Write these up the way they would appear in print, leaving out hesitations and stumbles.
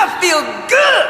I feel good.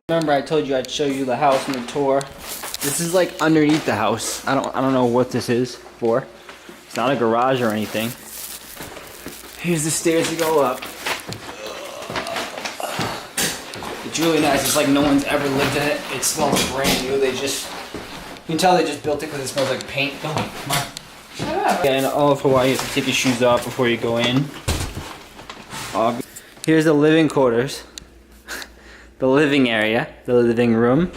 Remember I told you I'd show you the house in the tour. This is like underneath the house. I don't know what this is for. It's not a garage or anything. Here's the stairs to go up. It's really nice. It's like no one's ever lived in it. It smells brand new. You can tell they just built it because it smells like paint. Oh, come on. Shut up. Yeah, in all of Hawaii you have to take your shoes off before you go in. Here's the living quarters. The living area, the living room.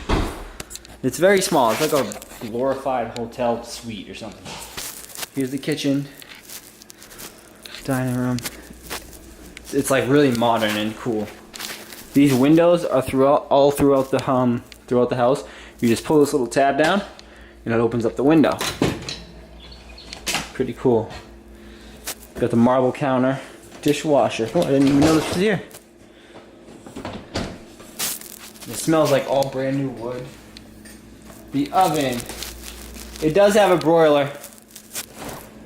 It's very small. It's like a glorified hotel suite or something. Here's the kitchen, dining room. It's like really modern and cool. These windows are all throughout the house. You just pull this little tab down, and it opens up the window. Pretty cool. Got the marble counter, dishwasher. Oh, I didn't even know this was here. It smells like all brand new wood. The oven. It does have a broiler.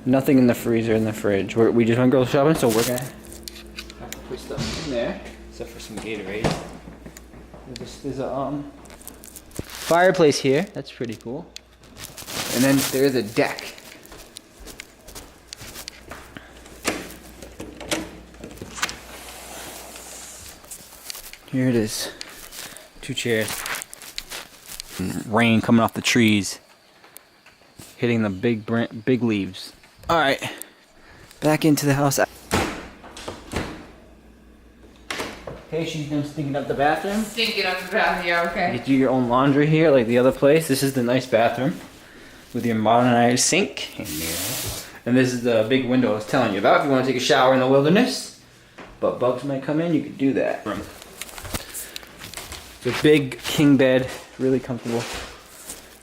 Nothing in the freezer and the fridge. We just went grocery shopping, so we're gonna have to put stuff in there, except for some Gatorade. There's a fireplace here. That's pretty cool. And then there's a deck. Here it is. 2 chairs. Rain coming off the trees, hitting the big leaves. All right, back into the house. Okay, she's done stinking up the bathroom. Stinking up the bathroom, yeah, okay. You do your own laundry here, like the other place. This is the nice bathroom with your modernized sink and mirror. And this is the big window I was telling you about. If you want to take a shower in the wilderness, but bugs might come in, you could do that. It's a big king bed, really comfortable.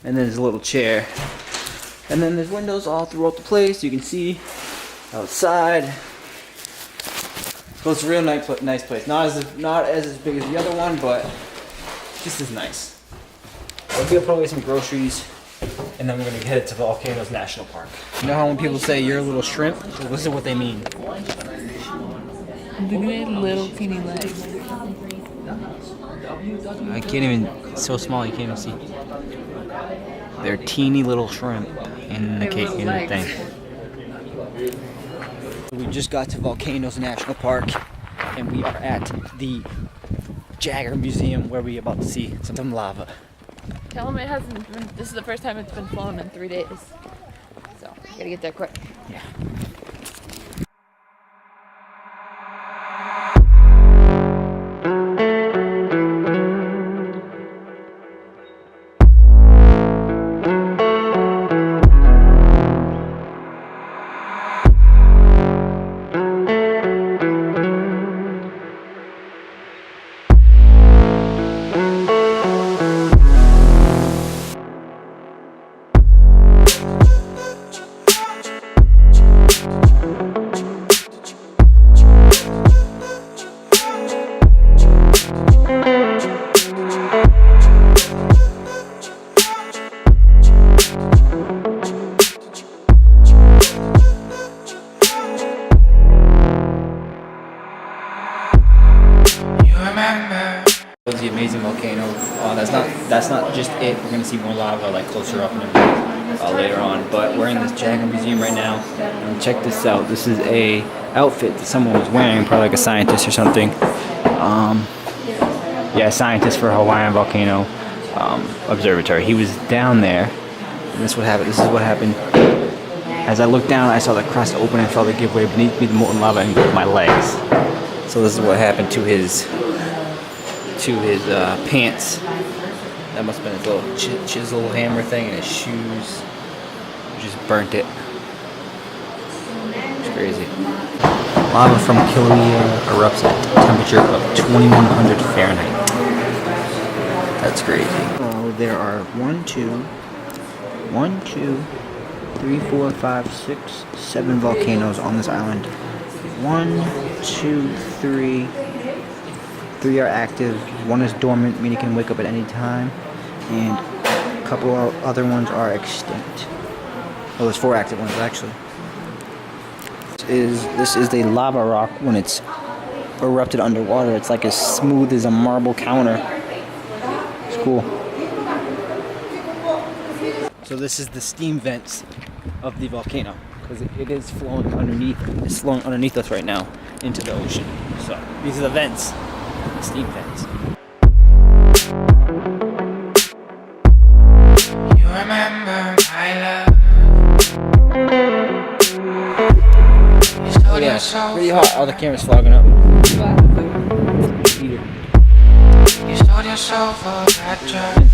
And then there's a little chair. And then there's windows all throughout the place. You can see outside. So it's a real nice place. Not as big as the other one, but just as nice. We'll go probably some groceries, and then we're gonna head to Volcanoes National Park. You know how when people say you're a little shrimp? Well, this is what they mean. Look at their little teeny legs. I can't even, it's so small you can't even see. They're teeny little shrimp in the cake, in the thing. We just got to Volcanoes National Park, and we are at the Jagger Museum where we're about to see some lava. Tell them it hasn't been, this is the first time it's been flown in 3 days. So, gotta get there quick. Yeah. The amazing volcano. That's not just it. We're gonna see more lava like closer up later on. But we're in this Jagger Museum right now. And check this out. This is a outfit that someone was wearing, probably like a scientist or something. Yeah, scientist for Hawaiian Volcano Observatory. He was down there, and this is what happened. As I looked down, I saw the crust open and felt it give way beneath me, the molten lava engulfed my legs. So this is what happened to his to his pants. That must have been his little chisel hammer thing, and his shoes. Just burnt it. It's crazy. Lava from Kilauea erupts at a temperature of 2100 Fahrenheit. That's crazy. Oh, there are 1, 2, 3, 4, 5, 6, 7 volcanoes on this island. 1, 2, 3. 3 are active. 1 is dormant, meaning it can wake up at any time. And a couple of other ones are extinct. Oh, there's 4 active ones actually. This is the lava rock when it's erupted underwater. It's like as smooth as a marble counter. It's cool. So this is the steam vents of the volcano, because it is flowing underneath. It's flowing underneath us right now into the ocean. So these are the vents, the steam vents. You remember my love. Oh yeah, it's pretty hot. All the camera's fogging up. Heater. You stole yourself for that drug.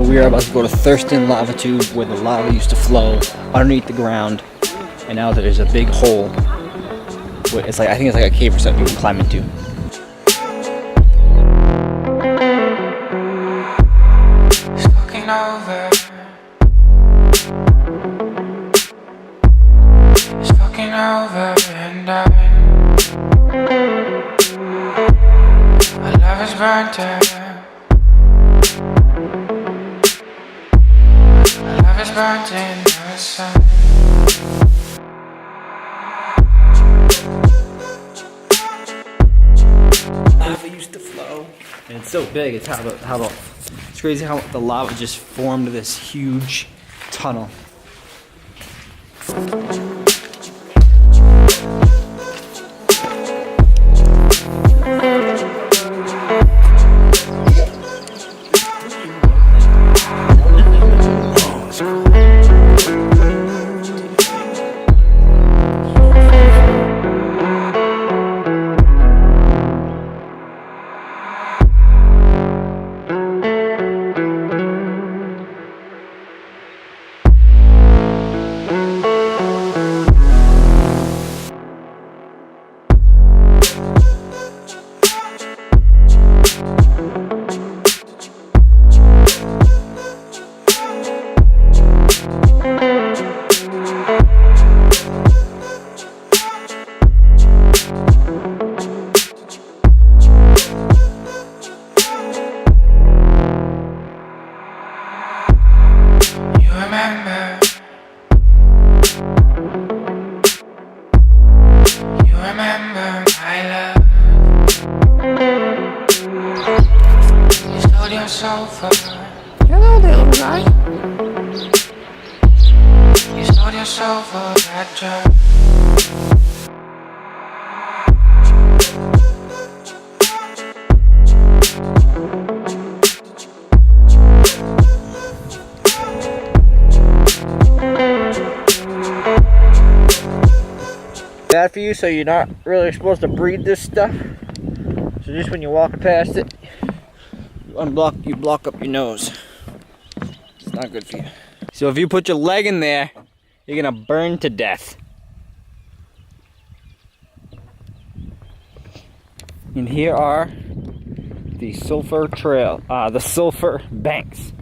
We are about to go to Thurston Lava Tube, where the lava used to flow underneath the ground, and now there's a big hole. It's like, I think it's like a cave or something you can climb into. It's looking over. It's looking over and our love is burnt out. Our love is burnt in the sun. Lava used to flow, and it's so big. It's it's crazy how the lava just formed this huge tunnel. Hello there, little guy. You sold yourself for that drug. Bad for you, so you're not really supposed to breathe this stuff. So just when you're walking past it, you block up your nose. It's not good for you. So if you put your leg in there, you're gonna burn to death. And here are the sulfur trail, the sulfur banks.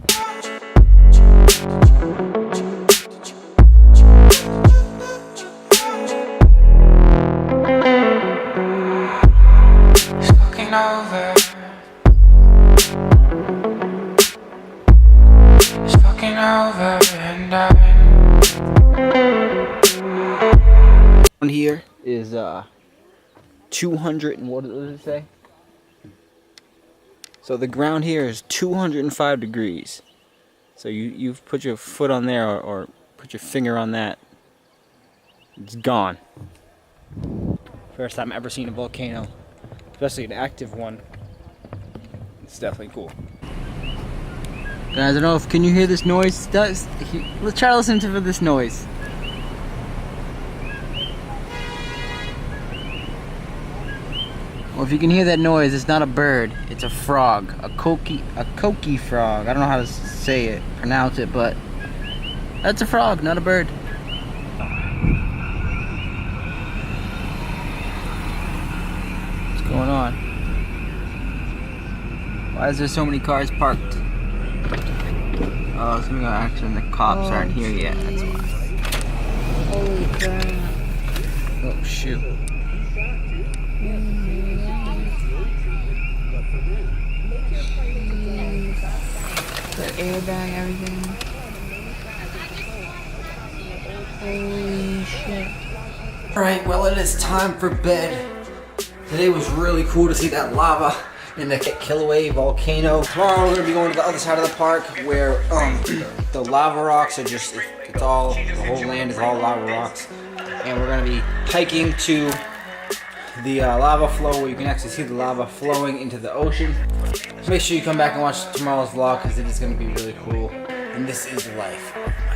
It's looking over. It's looking over and One here is 200 and what does it say? So the ground here is 205 degrees. So you've put your foot on there or put your finger on that, it's gone. First time ever seen a volcano, especially an active one. It's definitely cool. Guys, I don't know if can you hear this noise? Let's try to listen to this noise. Well, if you can hear that noise, it's not a bird. It's a frog, a coqui frog. I don't know how to say it, pronounce it, but that's a frog, not a bird. What's going on? Why is there so many cars parked? Oh, something got accident. The cops aren't here yet. That's why. Holy crap. Oh shoot. The airbag, everything. Holy shit. Alright, well it is time for bed. Today was really cool to see that lava in the Kilauea volcano. Tomorrow we're gonna be going to the other side of the park where the lava rocks are just, it's all, the whole land is all lava rocks. And we're gonna be hiking to the lava flow where you can actually see the lava flowing into the ocean. So make sure you come back and watch tomorrow's vlog because it is gonna be really cool. And this is life of Mikey.